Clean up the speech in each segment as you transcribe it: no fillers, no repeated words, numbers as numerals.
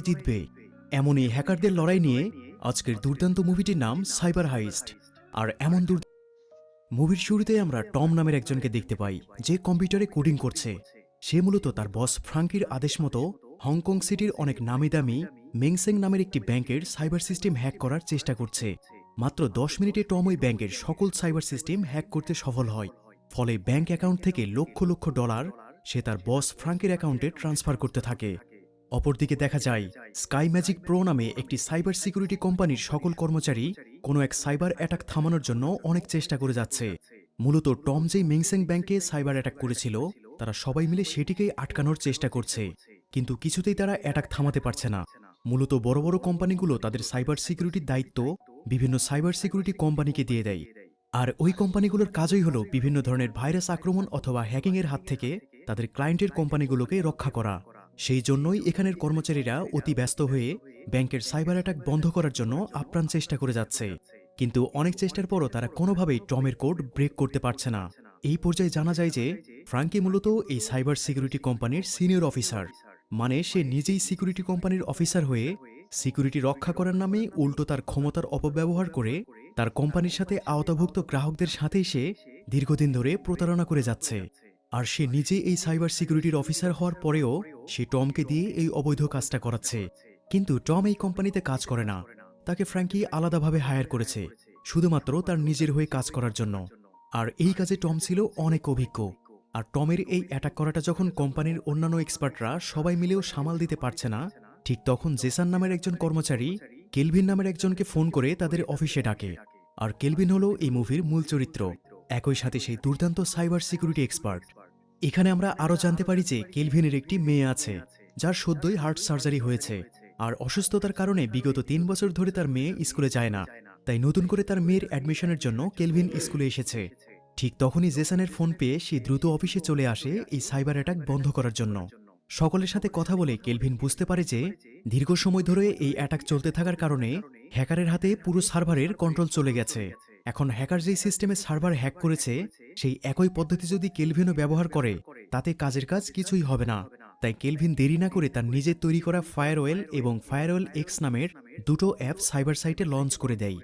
জিতবে এমনই হ্যাকারদের লড়াই নিয়ে আজকের দুর্দান্ত মুভিটির নাম সাইবার হাইস্ট। আর এমন মুভির শুরুতে আমরা টম নামের একজনকে দেখতে পাই যে কম্পিউটারে কোডিং করছে। সে মূলত তার বস ফ্রাঙ্কির আদেশ মতো হংকং সিটির অনেক নামিদামি মেংসেং নামের একটি ব্যাংকের সাইবার সিস্টেম হ্যাক করার চেষ্টা করছে। মাত্র 10 মিনিটে টম ওই ব্যাংকের সকল সাইবার সিস্টেম হ্যাক করতে সফল হয়। ফলে ব্যাংক অ্যাকাউন্ট থেকে লক্ষ লক্ষ ডলার সে তার বস ফ্রাঙ্কের অ্যাকাউন্টে ট্রান্সফার করতে থাকে। অপরদিকে দেখা যায় স্কাই ম্যাজিক প্রো নামে একটি সাইবার সিকিউরিটি কোম্পানির সকল কর্মচারী কোনো এক সাইবার অ্যাটাক থামানোর জন্য অনেক চেষ্টা করে যাচ্ছে। মূলত টম যেই মেংসেং ব্যাংকে সাইবার অ্যাটাক করেছিল তারা সবাই মিলে সেটিকেই আটকানোর চেষ্টা করছে, কিন্তু কিছুতেই তারা অ্যাটাক থামাতে পারছে না। মূলত বড় বড় কোম্পানিগুলো তাদের সাইবার সিকিউরিটির দায়িত্ব বিভিন্ন সাইবার সিকিউরিটি কোম্পানিকে দিয়ে দেয়। আর ওই কোম্পানিগুলোর কাজই হলো বিভিন্ন ধরনের ভাইরাস আক্রমণ অথবা হ্যাকিংয়ের হাত থেকে তাদের ক্লায়েন্টের কোম্পানিগুলোকে রক্ষা করা। সেই জন্যই এখানের কর্মচারীরা অতি ব্যস্ত হয়ে ব্যাংকের সাইবার অ্যাটাক বন্ধ করার জন্য আপ্রাণ চেষ্টা করে যাচ্ছে, কিন্তু অনেক চেষ্টার পরও তারা কোনোভাবেই টমের কোড ব্রেক করতে পারছে না। এই পর্যায়ে জানা যায় যে ফ্রাঙ্কি মূলত এই সাইবার সিকিউরিটি কোম্পানির সিনিয়র অফিসার, মানে সে নিজেই সিকিউরিটি কোম্পানির অফিসার হয়ে সিকিউরিটি রক্ষা করার নামে উল্টো তার ক্ষমতার অপব্যবহার করে তার কোম্পানির সাথে আওতাভুক্ত গ্রাহকদের সাথেই সে দীর্ঘদিন ধরে প্রতারণা করে যাচ্ছে। আর সে নিজে এই সাইবার সিকিউরিটির অফিসার হওয়ার পরেও সে টমকে দিয়ে এই অবৈধ কাজটা করাচ্ছে। কিন্তু টম এই কোম্পানিতে কাজ করে না, তাকে ফ্র্যাঙ্কি আলাদাভাবে হায়ার করেছে শুধুমাত্র তার নিজের হয়ে কাজ করার জন্য। আর এই কাজে টম ছিল অনেক অভিজ্ঞ। আর টমের এই অ্যাটাক করাটা যখন কোম্পানির অন্যান্য এক্সপার্টরা সবাই মিলেও সামাল দিতে পারছে না, ঠিক তখন জেসান নামের একজন কর্মচারী কেলভিন নামের একজনকে ফোন করে তাদের অফিসে ডাকে। আর কেলভিন হলো এই মুভির মূল চরিত্র, একই সাথে সেই দুর্দান্ত সাইবার সিকিউরিটি এক্সপার্ট। এখানে আমরা আরও জানতে পারি যে কেলভিনের একটি মেয়ে আছে যার সদ্যই হার্ট সার্জারি হয়েছে। আর অসুস্থতার কারণে বিগত 3 বছর ধরে তার মেয়ে স্কুলে যায় না, তাই নতুন করে তার মেয়ের অ্যাডমিশনের জন্য কেলভিন স্কুলে এসেছে। ঠিক তখনই জেসানের ফোন পেয়ে সে দ্রুত অফিসে চলে আসে এই সাইবার অ্যাটাক বন্ধ করার জন্য। সকলের সাথে কথা বলে কেলভিন বুঝতে পারে যে দীর্ঘ সময় ধরে এই অ্যাটাক চলতে থাকার কারণে হ্যাকারের হাতে পুরো সার্ভারের কন্ট্রোল চলে গেছে। এখন হ্যাকার যেই সিস্টেমে সার্ভার হ্যাক করেছে সেই একই পদ্ধতি যদি কেলভিনও ব্যবহার করে তাতে কাজের কাজ কিছুই হবে না। তাই কেলভিন দেরি না করে তার নিজের তৈরি করা ফায়ারওয়েল এবং ফায়ারওয়েল এক্স নামের দুটো অ্যাপ সাইবার সাইটে লঞ্চ করে দেয়।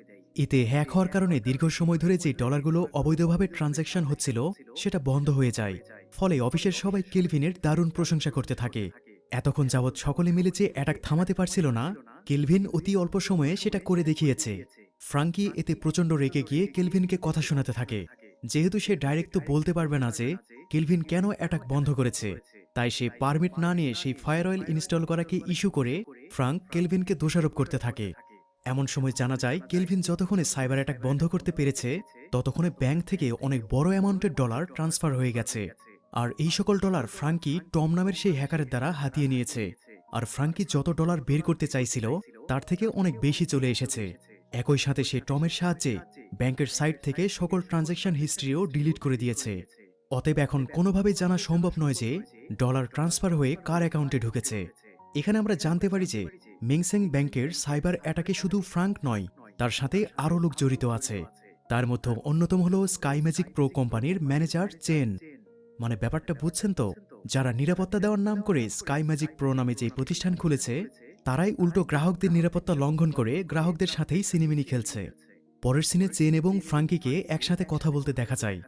এতে হ্যাক হওয়ার কারণে দীর্ঘ সময় ধরে যে ডলারগুলো অবৈধভাবে ট্রানজ্যাকশন হচ্ছিল সেটা বন্ধ হয়ে যায়। ফলে অফিসের সবাই কেলভিনের দারুণ প্রশংসা করতে থাকে। এতক্ষণ যাবৎ সকলে মিলে যে অ্যাটাক থামাতে পারছিল না, কেলভিন অতি অল্প সময়ে সেটা করে দেখিয়েছে। ফ্রাঙ্কি এতে প্রচণ্ড রেগে গিয়ে কেলভিনকে কথা শোনাতে থাকে। যেহেতু সে ডাইরেক্ট তো বলতে পারবে না যে কেলভিন কেন অ্যাটাক বন্ধ করেছে, তাই সে পারমিট না নিয়ে সেই ফায়ারওয়েল ইনস্টল করাকে ইস্যু করে ফ্রাঙ্ক কেলভিনকে দোষারোপ করতে থাকে। এমন সময় জানা যায় কেলভিন যতক্ষণে সাইবার অ্যাটাক বন্ধ করতে পেরেছে ততক্ষণে ব্যাংক থেকে অনেক বড় অ্যামাউন্টের ডলার ট্রান্সফার হয়ে গেছে। আর এই সকল ডলার ফ্রাঙ্কি টম নামের সেই হ্যাকারের দ্বারা হাতিয়ে নিয়েছে। আর ফ্রাঙ্কি যত ডলার বের করতে চাইছিল তার থেকে অনেক বেশি চলে এসেছে। একই সাথে সে টমের সাহায্যে ব্যাংকের সাইট থেকে সকল ট্রানজ্যাকশন হিস্ট্রিও ডিলিট করে দিয়েছে। অতএব এখন কোনোভাবেই জানা সম্ভব নয় যে ডলার ট্রান্সফার হয়ে কার অ্যাকাউন্টে ঢুকেছে। এখানে আমরা জানতে পারি যে মেংসেং ব্যাংকের সাইবার অ্যাটাকে শুধু ফ্রাঙ্ক নয়, তার সাথে আরও লোক জড়িত আছে। তার মধ্যে অন্যতম হল স্কাই ম্যাজিক প্রো কোম্পানির ম্যানেজার চেন। মানে ব্যাপারটা বুঝছেন তো, যারা নিরাপত্তা দেওয়ার নাম করে স্কাই ম্যাজিক প্রো নামে যে প্রতিষ্ঠান খুলেছে তারাই উল্টো গ্রাহকদের নিরাপত্তা লঙ্ঘন করে গ্রাহকদের সাথেই সিনেমিনি খেলছে। পরের সিনে চেন এবং ফ্রাঙ্কিকে একসাথে কথা বলতে দেখা যায়।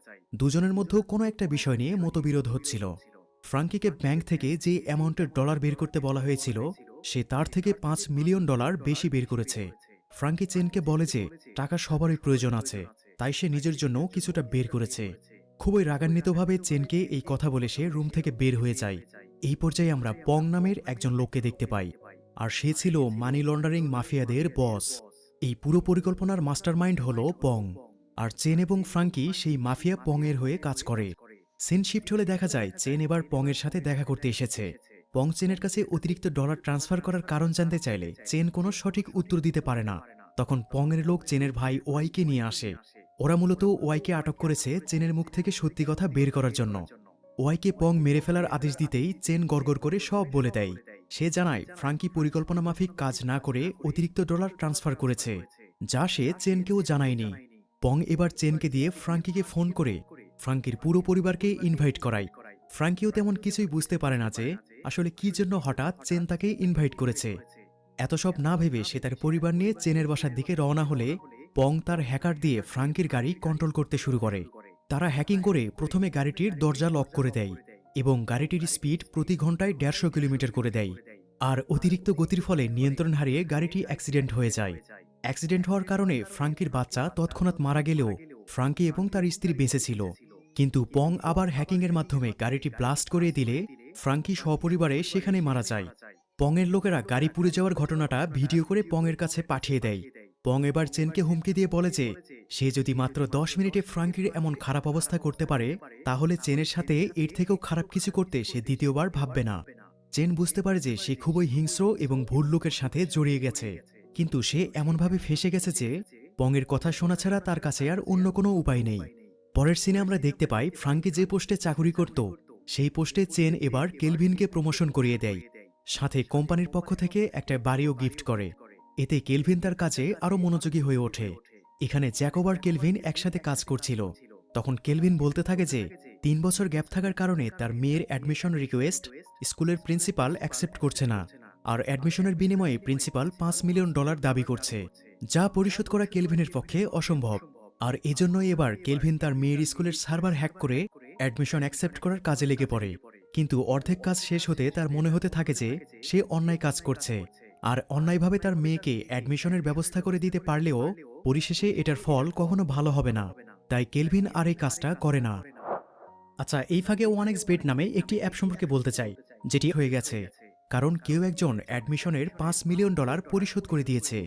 দুজনের মধ্যেও কোনো একটা বিষয় নিয়ে মতবিরোধ হচ্ছিল। ফ্রাঙ্কিকে ব্যাংক থেকে যে অ্যামাউন্টের ডলার বের করতে বলা হয়েছিল সে তার থেকে $5 মিলিয়ন বেশি বের করেছে। ফ্রাঙ্কি চেনকে বলে যে টাকা সবারই প্রয়োজন আছে, তাই সে নিজের জন্য কিছুটা বের করেছে। খুবই রাগান্বিতভাবে চেনকে এই কথা বলে সে রুম থেকে বের হয়ে যায়। এই পর্যায়ে আমরা পং নামের একজন লোককে দেখতে পাই, আর সে ছিল মানি লন্ডারিং মাফিয়াদের বস। এই পুরো পরিকল্পনার মাস্টারমাইন্ড হলো পং। আর চেন এবং ফ্রাঙ্কি সেই মাফিয়া পং এর হয়ে কাজ করে। সিন শিফট হলে দেখা যায় চেন এবার পং এর সাথে দেখা করতে এসেছে। পং চেনের কাছে অতিরিক্ত ডলার ট্রান্সফার করার কারণ জানতে চাইলে চেন কোনো সঠিক উত্তর দিতে পারে না। তখন পং এর লোক চেনের ভাই ওয়াইকে নিয়ে আসে। ওরা মূলত ওয়াইকে আটক করেছে চেনের মুখ থেকে সত্যি কথা বের করার জন্য। ওয়াইকে পং মেরে ফেলার আদেশ দিতেই চেন গড়গড় করে সব বলে দেয়। সে জানায় ফ্রাঙ্কি পরিকল্পনা মাফিক কাজ না করে অতিরিক্ত ডলার ট্রান্সফার করেছে, যা সে চেনকেও জানায়নি। পং এবার চেনকে দিয়ে ফ্রাঙ্কিকে ফোন করে ফ্রাঙ্কির পুরো পরিবারকে ইনভাইট করায়। ফ্রাঙ্কিও তেমন কিছুই বুঝতে পারে না যে আসলে কি জন্য হঠাৎ চেন তাকে ইনভাইট করেছে। এত সব না ভেবে সে তার পরিবার নিয়ে চেনের বাসার দিকে রওনা হলে পং তার হ্যাকার দিয়ে ফ্রাঙ্কির গাড়ি কন্ট্রোল করতে শুরু করে। তারা হ্যাকিং করে প্রথমে গাড়িটির দরজা লক করে দেয় এবং গাড়িটির স্পিড প্রতি ঘন্টায় 150 কিলোমিটার করে দেয়। আর অতিরিক্ত গতির ফলে নিয়ন্ত্রণ হারিয়ে গাড়িটি অ্যাক্সিডেন্ট হয়ে যায়। অ্যাক্সিডেন্ট হওয়ার কারণে ফ্রাঙ্কির বাচ্চা তৎক্ষণাৎ মারা গেলেও ফ্রাঙ্কি এবং তার স্ত্রী বেঁচে ছিল। কিন্তু পং আবার হ্যাকিংয়ের মাধ্যমে গাড়িটি ব্লাস্ট করে দিলে ফ্রাঙ্কি সপরিবারে সেখানে মারা যায়। পংয়ের লোকেরা গাড়ি পুড়ে যাওয়ার ঘটনাটা ভিডিও করে পংয়ের কাছে পাঠিয়ে দেয়। পং এবার চেনকে হুমকি দিয়ে বলে যে সে যদি মাত্র 10 মিনিটে ফ্রাঙ্কির এমন খারাপ অবস্থা করতে পারে তাহলে চেনের সাথে এর থেকেও খারাপ কিছু করতে সে দ্বিতীয়বার ভাববে না। চেন বুঝতে পারে যে সে খুবই হিংস্র এবং ভুল লোকের সাথে জড়িয়ে গেছে, কিন্তু সে এমনভাবে ফেঁসে গেছে যে পংয়ের কথা শোনা ছাড়া তার কাছে আর অন্য কোনো উপায় নেই। পরের সিনে আমরা দেখতে পাই ফ্রাঙ্কি যে পোস্টে চাকুরি করত সেই পোস্টে চেন এবার কেলভিনকে প্রমোশন করিয়ে দেয়, সাথে কোম্পানির পক্ষ থেকে একটা বাড়িও গিফট করে। এতে কেলভিন তার কাজে আরও মনোযোগী হয়ে ওঠে। এখানে জ্যাকব আর কেলভিন একসাথে কাজ করছিল। তখন কেলভিন বলতে থাকে যে 3 বছর গ্যাপ থাকার কারণে তার মেয়ের অ্যাডমিশন রিকোয়েস্ট স্কুলের প্রিন্সিপাল অ্যাকসেপ্ট করছে না, আর অ্যাডমিশনের বিনিময়ে প্রিন্সিপাল $5 মিলিয়ন দাবি করছে, যা পরিশোধ করা কেলভিনের পক্ষে অসম্ভব। আর এজন্যই এবার কেলভিন তার মেয়ের স্কুলের সার্ভার হ্যাক করে অ্যাডমিশন অ্যাকসেপ্ট করার কাজে লেগে পড়ে। কিন্তু অর্ধেক কাজ শেষ হতে তার মনে হতে থাকে যে সে অন্যায় কাজ করছে, আর অন্যায়ভাবে তার মেয়েকে অ্যাডমিশনের ব্যবস্থা করে দিতে পারলেও পরিশেষে এটার ফল কখনো ভালো হবে না। তাই কেলভিন আর এই কাজটা করে না। আচ্ছা, এই ফাঁকে 1xBet নামে একটি অ্যাপ সম্পর্কে বলতে চাই, যেটি হয়ে গেছে কারণ কেউ একজন অ্যাডমিশনের $5 মিলিয়ন পরিশোধ করে দিয়েছে।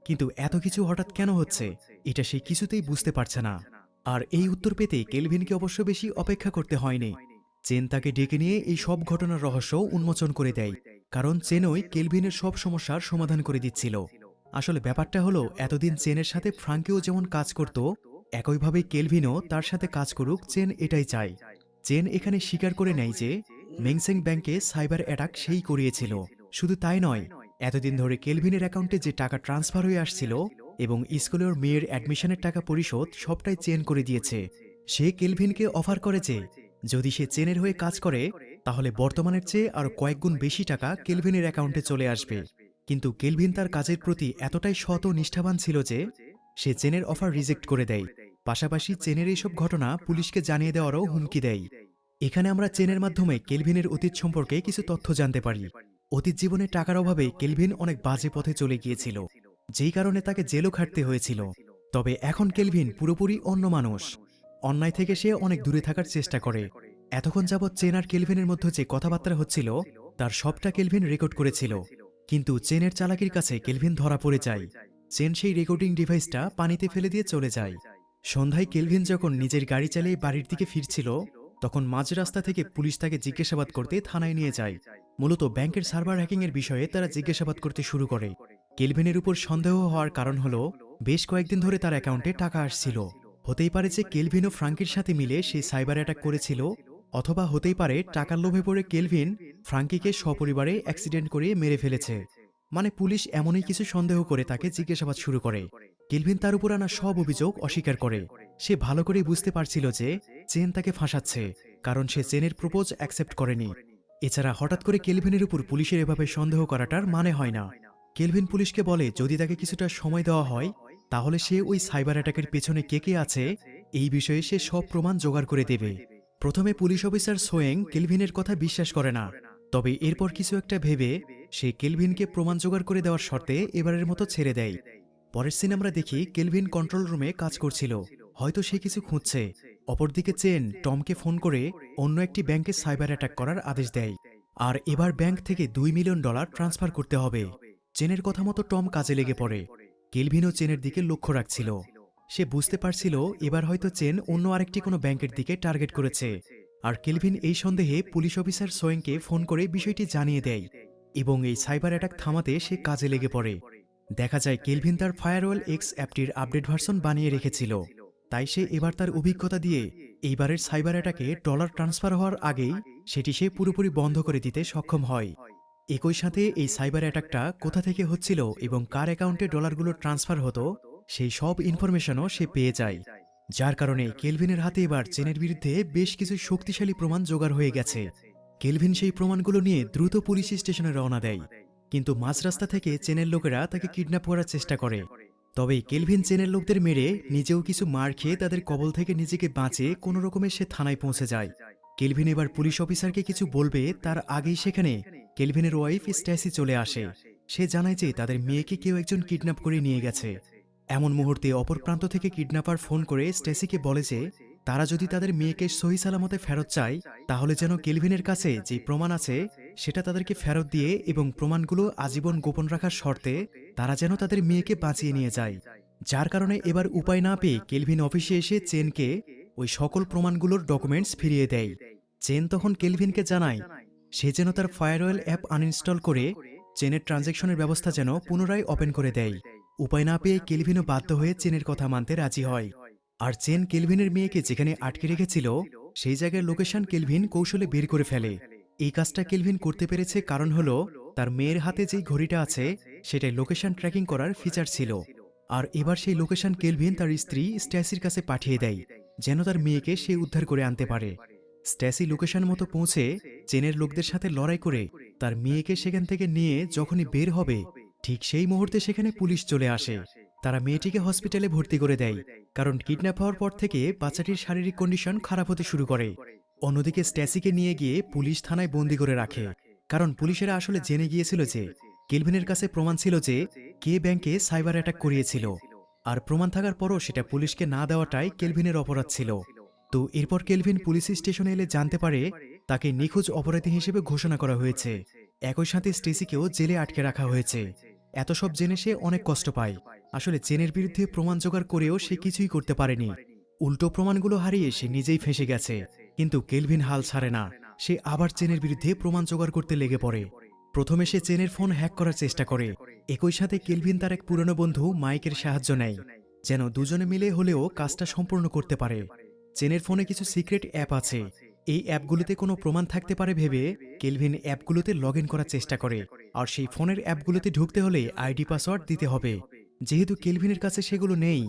কিন্তু এত কিছু হঠাৎ কেন হচ্ছে এটা সে কিছুতেই বুঝতে পারছে না। আর এই উত্তর পেতে কেলভিনকে অবশ্য বেশি অপেক্ষা করতে হয়নি। চেন তাকে ডেকে নিয়ে এই সব ঘটনার রহস্য উন্মোচন করে দেয়, কারণ চেনই কেলভিনের সব সমস্যার সমাধান করে দিচ্ছিল। আসলে ব্যাপারটা হলো এতদিন চেনের সাথে ফ্রাঙ্কিও যেমন কাজ করত একইভাবে কেলভিনও তার সাথে কাজ করুক, চেন এটাই চায়। চেন এখানে স্বীকার করে নেয় যে মেংসেং ব্যাংকে সাইবার অ্যাটাক সেই করিয়েছিল। শুধু তাই নয়, এতদিন ধরে কেলভিনের অ্যাকাউন্টে যে টাকা ট্রান্সফার হয়ে আসছিল এবং স্কুলের মেয়ের অ্যাডমিশনের টাকা পরিশোধ সবটাই চেন করে দিয়েছে। সে কেলভিনকে অফার করে যে যদি সে চেনের হয়ে কাজ করে তাহলে বর্তমানের চেয়ে আরও কয়েক গুণ বেশি টাকা কেলভিনের অ্যাকাউন্টে চলে আসবে। কিন্তু কেলভিন তার কাজের প্রতি এতটাই সৎ ও নিষ্ঠাবান ছিল যে সে চেনের অফার রিজেক্ট করে দেয়। পাশাপাশি চেনের এইসব ঘটনা পুলিশকে জানিয়ে দেওয়ারও হুমকি দেয়। এখানে আমরা চেনের মাধ্যমে কেলভিনের অতীত সম্পর্কে কিছু তথ্য জানতে পারি। অতীত জীবনে টাকার অভাবে কেলভিন অনেক বাজে পথে চলে গিয়েছিল, যেই কারণে তাকে জেলও খাটতে হয়েছিল। তবে এখন কেলভিন পুরোপুরি অন্য মানুষ। অন্যায় থেকে সে অনেক দূরে থাকার চেষ্টা করে। এতক্ষণ যাবৎ চেন আর কেলভিনের মধ্যে যে কথাবার্তা হচ্ছিল তার সবটা কেলভিন রেকর্ড করেছিল, কিন্তু চেনের চালাকির কাছে কেলভিন ধরা পড়ে যায়। চেন সেই রেকর্ডিং ডিভাইসটা পানিতে ফেলে দিয়ে চলে যায়। সন্ধ্যায় কেলভিন যখন নিজের গাড়ি চালিয়ে বাড়ির দিকে ফিরছিল তখন মাঝ রাস্তা থেকে পুলিশ তাকে জিজ্ঞাসাবাদ করতে থানায় নিয়ে যায়। মূলত ব্যাংকের সার্ভার হ্যাকিংয়ের বিষয়ে তারা জিজ্ঞাসাবাদ করতে শুরু করে। কেলভিনের উপর সন্দেহ হওয়ার কারণ হলো বেশ কয়েকদিন ধরে তার অ্যাকাউন্টে টাকা আসছিল। হতেই পারে যে কেলভিন ও ফ্রাঙ্কির সাথে মিলে সেই সাইবার অ্যাটাক করেছিল, অথবা হতেই পারে টাকার লোভে পড়ে কেলভিন ফ্রাঙ্কিকে সপরিবারে অ্যাক্সিডেন্ট করিয়ে মেরে ফেলেছে। মানে পুলিশ এমনই কিছু সন্দেহ করে তাকে জিজ্ঞাসাবাদ শুরু করে। কেলভিন তার উপর আনা সব অভিযোগ অস্বীকার করে। সে ভালো করেই বুঝতে পারছিল যে চেন তাকে ফাঁসাচ্ছে, কারণ সে চেনের প্রপোজ অ্যাকসেপ্ট করেনি। এছাড়া হঠাৎ করে কেলভিনের উপর পুলিশের এভাবে সন্দেহ করাটার মানে হয় না। কেলভিন পুলিশকে বলে যদি তাকে কিছুটা সময় দেওয়া হয় তাহলে সে ওই সাইবার অ্যাটাকের পেছনে কে কে আছে এই বিষয়ে সে সব প্রমাণ জোগাড় করে দেবে। প্রথমে পুলিশ অফিসার সোয়েং কেলভিনের কথা বিশ্বাস করে না, তবে এরপর কিছু একটা ভেবে সে কেলভিনকে প্রমাণ জোগাড় করে দেওয়ার শর্তে এবারের মতো ছেড়ে দেয়। পরের সিনে আমরা দেখি কেলভিন কন্ট্রোল রুমে কাজ করছিল, হয়তো সে কিছু খুঁজছে। অপরদিকে চেন টমকে ফোন করে অন্য একটি ব্যাংকে সাইবার অ্যাটাক করার আদেশ দেয়, আর এবার ব্যাংক থেকে $2 মিলিয়ন ট্রান্সফার করতে হবে। চেনের কথা মতো টম কাজে লেগে পড়ে। কেলভিনও চেনের দিকে লক্ষ্য রাখছিল। সে বুঝতে পারছিল এবার হয়তো চেন অন্য আরেকটি কোনো ব্যাংকের দিকে টার্গেট করেছে। আর কেলভিন এই সন্দেহে পুলিশ অফিসার সোয়েংকে ফোন করে বিষয়টি জানিয়ে দেয় এবং এই সাইবার অ্যাটাক থামাতে সে কাজে লেগে পড়ে। দেখা যায় কেলভিন তার ফায়ারওয়াল এক্স অ্যাপটির আপডেট ভার্সন বানিয়ে রেখেছিল, তাই সে এবার তার অভিজ্ঞতা দিয়ে এইবারের সাইবার অ্যাটাকে ডলার ট্রান্সফার হওয়ার আগেই সেটি সে পুরোপুরি বন্ধ করে দিতে সক্ষম হয়। একই সাথে এই সাইবার অ্যাটাকটা কোথা থেকে হচ্ছিল এবং কার অ্যাকাউন্টে ডলারগুলো ট্রান্সফার হতো সেই সব ইনফরমেশনও সে পেয়ে যায়। যার কারণে কেলভিনের হাতে এবার চেনের বিরুদ্ধে বেশ কিছু শক্তিশালী প্রমাণ জোগাড় হয়ে গেছে। কেলভিন সেই প্রমাণগুলো নিয়ে দ্রুত পুলিশ স্টেশনে রওনা দেয়, কিন্তু মাঝ রাস্তা থেকে চেনের লোকেরা তাকে কিডন্যাপ করার চেষ্টা করে। তবে কেলভিন চেনের লোকদের মেরে নিজেও কিছু মার খেয়ে তাদের কবল থেকে নিজেকে বাঁচিয়ে কোনো রকমে সে থানায় পৌঁছে যায়। কেলভিন এবার পুলিশ অফিসারকে কিছু বলবে তার আগেই সেখানে কেলভিনের ওয়াইফ স্ট্যাসি চলে আসে। সে জানায় যে তাদের মেয়েকে কেউ একজন কিডন্যাপ করে নিয়ে গেছে। এমন মুহূর্তে অপর প্রান্ত থেকে কিডন্যাপার ফোন করে স্ট্যাসিকে বলে যে তারা যদি তাদের মেয়েকে সহি সালামতে ফেরত চায় তাহলে যেন কেলভিনের কাছে যে প্রমাণ আছে সেটা তাদেরকে ফেরত দিয়ে এবং প্রমাণগুলো আজীবন গোপন রাখার শর্তে তারা যেন তাদের মেয়েকে বাঁচিয়ে নিয়ে যায়। যার কারণে এবার উপায় না পেয়ে কেলভিন অফিসে এসে চেনকে ওই সকল প্রমাণগুলোর ডকুমেন্টস ফিরিয়ে দেয়। চেন তখন কেলভিনকে জানায় সে যেন তার ফায়ারওয়েল অ্যাপ আনইনস্টল করে চেনের ট্রানজ্যাকশনের ব্যবস্থা যেন পুনরায় ওপেন করে দেয়। উপায় না পেয়ে কেলভিনও বাধ্য হয়ে চেনের কথা মানতে রাজি হয়। আর চেন কেলভিনের মেয়েকে যেখানে আটকে রেখেছিল সেই জায়গার লোকেশন কেলভিন কৌশলে বের করে ফেলে। এই কাজটা কেলভিন করতে পেরেছে কারণ হলো তার মেয়ের হাতে যেই ঘড়িটা আছে সেটাই লোকেশন ট্র্যাকিং করার ফিচার ছিল। আর এবার সেই লোকেশন কেলভিন তার স্ত্রী স্ট্যাসির কাছে পাঠিয়ে দেয় যেন তার মেয়েকে সে উদ্ধার করে আনতে পারে। স্ট্যাসি লোকেশন মতো পৌঁছে চেনের লোকদের সাথে লড়াই করে তার মেয়েকে সেখান থেকে নিয়ে যখনই বের হবে ঠিক সেই মুহূর্তে সেখানে পুলিশ চলে আসে। তারা মেয়েটিকে হসপিটালে ভর্তি করে দেয়, কারণ কিডন্যাপ হওয়ার পর থেকে বাচ্চাটির শারীরিক কন্ডিশন খারাপ হতে শুরু করে। অন্যদিকে স্ট্যাসিকে নিয়ে গিয়ে পুলিশ থানায় বন্দি করে রাখে, কারণ পুলিশেরা আসলে জেনে গিয়েছিল যে কেলভিনের কাছে প্রমাণ ছিল যে কে ব্যাংকে সাইবার অ্যাটাক করিয়েছিল, আর প্রমাণ থাকার পরও সেটা পুলিশকে না দেওয়াটাই কেলভিনের অপরাধ ছিল। তো এরপর কেলভিন পুলিশ স্টেশনে এলে জানতে পারে তাকে নিখোঁজ অপরাধী হিসেবে ঘোষণা করা হয়েছে। একই সাথে স্টেসিকেও জেলে আটকে রাখা হয়েছে। এত সব জেনে সে অনেক কষ্ট পায়। আসলে চেনের বিরুদ্ধে প্রমাণ জোগাড় করেও সে কিছুই করতে পারেনি। উল্টো প্রমাণগুলো হারিয়ে সে নিজেই ফেঁসে গেছে। কিন্তু কেলভিন হাল ছাড়ে না, সে আবার চেনের বিরুদ্ধে প্রমাণ জোগাড় করতে লেগে পড়ে। প্রথমে সে চেনের ফোন হ্যাক করার চেষ্টা করে। একই সাথে কেলভিন তার এক পুরনো বন্ধু মাইকের সাহায্য নেয় যেন দুজনে মিলে হলেও কাজটা সম্পূর্ণ করতে পারে। চেনের ফোনে কিছু সিক্রেট অ্যাপ আছে, এই অ্যাপগুলোতে কোনো প্রমাণ থাকতে পারে ভেবে কেলভিন অ্যাপগুলোতে লগ ইন করার চেষ্টা করে। আর সেই ফোনের অ্যাপগুলোতে ঢুকতে হলে আইডি পাসওয়ার্ড দিতে হবে। যেহেতু কেলভিনের কাছে সেগুলো নেই,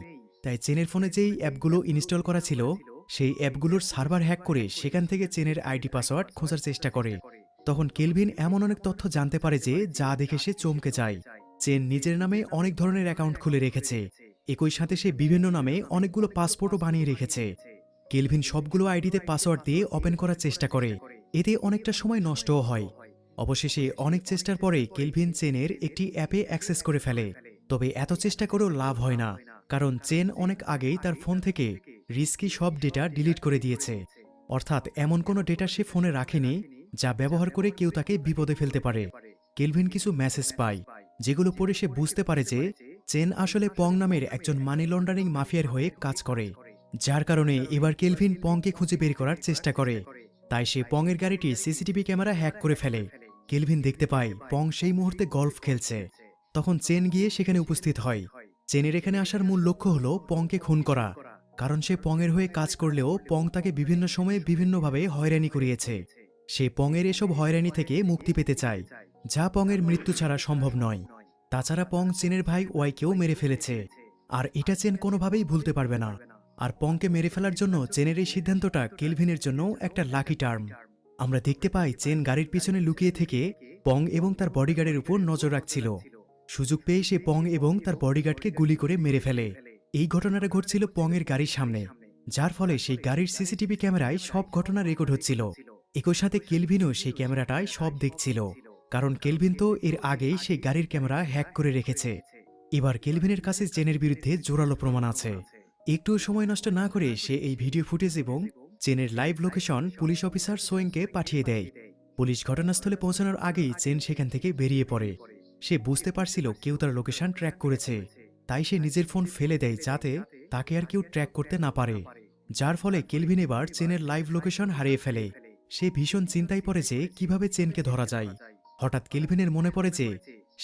তাই চেনের ফোনে যেই অ্যাপগুলো ইনস্টল করা ছিল সেই অ্যাপগুলোর সার্ভার হ্যাক করে সেখান থেকে চেনের আইডি পাসওয়ার্ড খোঁজার চেষ্টা করে। তখন কেলভিন এমন অনেক তথ্য জানতে পারে যে যা দেখে সে চমকে যায়। চেন নিজের নামে অনেক ধরনের অ্যাকাউন্ট খুলে রেখেছে, একই সাথে সে বিভিন্ন নামে অনেকগুলো পাসপোর্টও বানিয়ে রেখেছে। কেলভিন সবগুলো আইডিতে পাসওয়ার্ড দিয়ে ওপেন করার চেষ্টা করে, এতে অনেকটা সময় নষ্টও হয়। অবশেষে অনেক চেষ্টার পরে কেলভিন চেনের একটি অ্যাপে অ্যাক্সেস করে ফেলে। তবে এত চেষ্টা করেও লাভ হয় না, কারণ চেন অনেক আগেই তার ফোন থেকে রিস্কি সব ডেটা ডিলিট করে দিয়েছে। অর্থাৎ এমন কোনো ডেটা সে ফোনে রাখেনি যা ব্যবহার করে কেউ তাকে বিপদে ফেলতে পারে। কেলভিন কিছু মেসেজ পায় যেগুলো পড়ে সে বুঝতে পারে যে চেন আসলে পং নামের একজন মানি লন্ডারিং মাফিয়ার হয়ে কাজ করে। যার কারণে এবার কেলভিন পংকে খুঁজে বের করার চেষ্টা করে। তাই সে পংয়ের গাড়িটি সিসিটিভি ক্যামেরা হ্যাক করে ফেলে। কেলভিন দেখতে পায় পং সেই মুহূর্তে গল্ফ খেলছে। তখন চেন গিয়ে সেখানে উপস্থিত হয়। চেনের এখানে আসার মূল লক্ষ্য হলো পংকে খুন করা, কারণ সে পংয়ের হয়ে কাজ করলেও পং তাকে বিভিন্ন সময়ে বিভিন্নভাবে হয়রানি করিয়েছে। সে পংয়ের এসব হয়রানি থেকে মুক্তি পেতে চায়, যা পংয়ের মৃত্যু ছাড়া সম্ভব নয়। তাছাড়া পং চেনের ভাই ওয়াইকেও মেরে ফেলেছে, আর এটা চেন কোনোভাবেই ভুলতে পারবে না। আর পংকে মেরে ফেলার জন্য চেনের এই সিদ্ধান্তটা কেলভিনের জন্য একটা লাকি টার্ম। আমরা দেখতে পাই চেন গাড়ির পিছনে লুকিয়ে থেকে পং এবং তার বডিগার্ডের উপর নজর রাখছিল। সুযোগ পেয়ে সে পং এবং তার বডিগার্ডকে গুলি করে মেরে ফেলে। এই ঘটনাটা ঘটছিল পংয়ের গাড়ির সামনে, যার ফলে সেই গাড়ির সিসিটিভি ক্যামেরায় সব ঘটনা রেকর্ড হচ্ছিল। একই সাথে কেলভিনও সেই ক্যামেরাটায় সব দেখছিল, কারণ কেলভিন তো এর আগেই সেই গাড়ির ক্যামেরা হ্যাক করে রেখেছে। এবার কেলভিনের কাছে চেনের বিরুদ্ধে জোরালো প্রমাণ আছে। একটু সময় নষ্ট না করে সে এই ভিডিও ফুটেজ এবং চেনের লাইভ লোকেশন পুলিশ অফিসার সোয়েংকে পাঠিয়ে দেয়। পুলিশ ঘটনাস্থলে পৌঁছানোর আগেই চেন সেখান থেকে বেরিয়ে পড়ে। সে বুঝতে পারছিল কেউ তার লোকেশন ট্র্যাক করেছে, তাই সে নিজের ফোন ফেলে দেয় যাতে তাকে আর কেউ ট্র্যাক করতে না পারে। যার ফলে কেলভিন এবার চেনের লাইভ লোকেশন হারিয়ে ফেলে। সে ভীষণ চিন্তায় পড়ে যে কিভাবে চেনকে ধরা যায়। হঠাৎ কেলভিনের মনে পড়ে যে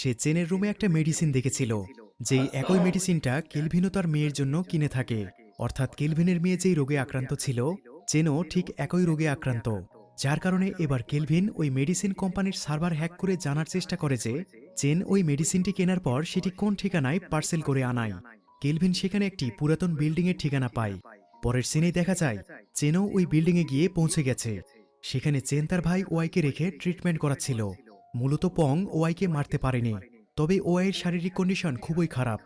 সে চেনের রুমে একটা মেডিসিন দেখেছিল, যেই একই মেডিসিনটা কেলভিনও তার মেয়ের জন্য কিনে থাকে। অর্থাৎ কেলভিনের মেয়ে যেই রোগে আক্রান্ত ছিল, চেনও ঠিক একই রোগে আক্রান্ত। যার কারণে এবার কেলভিন ওই মেডিসিন কোম্পানির সার্ভার হ্যাক করে জানার চেষ্টা করে যে চেন ওই মেডিসিনটি কেনার পর সেটি কোন ঠিকানায় পার্সেল করে আনায়। কেলভিন সেখানে একটি পুরাতন বিল্ডিংয়ের ঠিকানা পায়। পরের সিনে দেখা যায় চেনও ওই বিল্ডিংয়ে গিয়ে পৌঁছে গেছে। সেখানে চেন তার ভাই ওয়াইকে রেখে ট্রিটমেন্ট করাচ্ছিল। মূলত পং ওয়াইকে মারতে পারেনি, তবে ওয়াইয়ের শারীরিক কন্ডিশন খুবই খারাপ।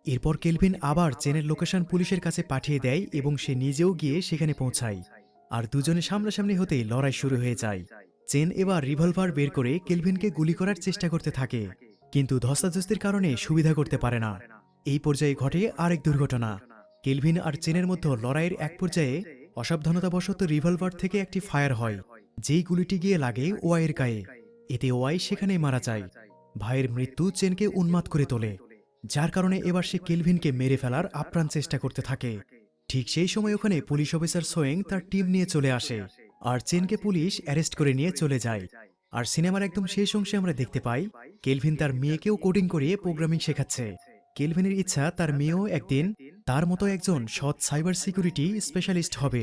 এরপর কেলভিন আবার চেনের লোকেশন পুলিশের কাছে পাঠিয়ে দেয় এবং সে নিজেও গিয়ে সেখানে পৌঁছায়। আর দুজনে সামনাসামনি হতেই লড়াই শুরু হয়ে যায়। চেন এবার রিভলভার বের করে কেলভিনকে গুলি করার চেষ্টা করতে থাকে, কিন্তু ধস্তাধস্তির কারণে সুবিধা করতে পারে না। এই পর্যায়ে ঘটে আরেক দুর্ঘটনা। কেলভিন আর চেনের মধ্যে লড়াইয়ের এক পর্যায়ে অসাবধানতাবশত রিভলভার থেকে একটি ফায়ার হয়, যেই গুলিটি গিয়ে লাগে ওয়াইয়ের গায়ে। এতে ওয়াই সেখানেই মারা যায়। ভাইয়ের মৃত্যু চেনকে উন্মাদ করে তোলে, যার কারণে এবার সে কেলভিনকে মেরে ফেলার আপ্রাণ চেষ্টা করতে থাকে। ঠিক সেই সময় ওখানে পুলিশ অফিসার সোয়েং তার টিম নিয়ে চলে আসে, আর চেনকে পুলিশ অ্যারেস্ট করে নিয়ে চলে যায়। আর সিনেমার একদম শেষ অংশে আমরা দেখতে পাই কেলভিন তার মেয়েকেও কোডিং করিয়ে প্রোগ্রামিং শেখাচ্ছে। কেলভিনের ইচ্ছা তার মেয়েও একদিন তার মতো একজন সৎ সাইবার সিকিউরিটি স্পেশালিস্ট হবে।